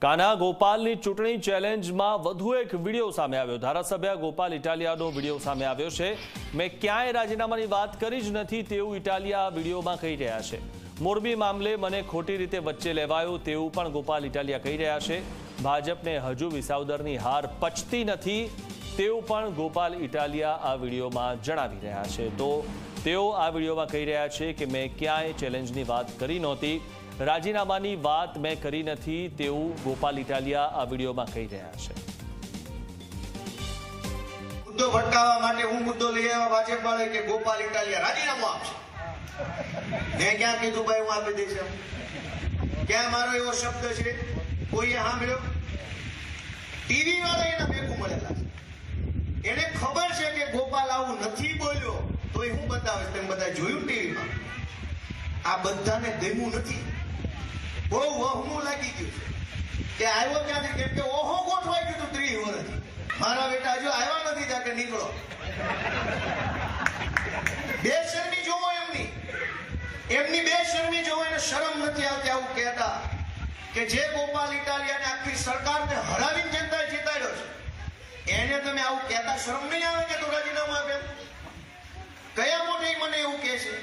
કાના ગોપાલની ચૂંટણી ચેલેન્જમાં વધુ એક વિડીયો સામે આવ્યો। ધારાસભ્ય ગોપાલ ઇટાલિયાનો વિડીયો સામે આવ્યો છે। મેં ક્યાંય રાજીનામાની વાત કરી જ નથી તેવું ઇટાલિયા આ વિડીયોમાં કહી રહ્યા છે। મોરબી મામલે મને ખોટી રીતે વચ્ચે લેવાયો તેવું પણ ગોપાલ ઇટાલિયા કહી રહ્યા છે। ભાજપને હજુ વિસાવદરની હાર પચતી નથી તેવું પણ ગોપાલ ઇટાલિયા આ વિડીયોમાં જણાવી રહ્યા છે। તો તેઓ આ વિડીયોમાં કહી રહ્યા છે કે મેં ક્યાંય ચેલેન્જની વાત કરી નહોતી, રાજીનામાની વાત મેં કરી નથી તેવું ગોપાલ ઇટાલિયા આ વિડીયોમાં કહી રહ્યા છે। મુદ્દો ભટકાવવા માટે હું મુદ્દો લઈ આવ્યા ભાજપ વાળે કે ગોપાલ ઇટાલિયા રાજીનામું આપશે। મેં ક્યાં કીધું ભાઈ હું આપી દઈશ? ક્યાં મારો એવો શબ્દ છે કોઈએ સાંભળ્યો? ટીવી વાળા એના ભેગું મળેલા છે, એને ખબર છે કે ગોપાલ આવું નથી બોલ્યો તો હું બતાવીશ। તમે બધા જોયું ટીવીમાં? આ બધાને દેવું નથી, બહુ વહમું લાગી ગયું છે કે આવ્યો ક્યાંથી, કેમ કે ઓહો ગોઠવાઈ ગયું 30 વર્ષથી। મારા બેટા હજુ આવ્યા નથી ત્યાં કે નીકળો। બેશરમી જોવો એમની બેશરમી જોવો, એને શરમ નથી આવતી આવું કહેતા કે જે ગોપાલ ઇટાલિયાને આખી સરકારને હરાવીને જનતાએ જીતાડ્યો છે એને તમે આવું કહેતા શરમ નહીં આવે કે તું રાજીનામું આપે? કયા મોઢે મને એવું કહે છે?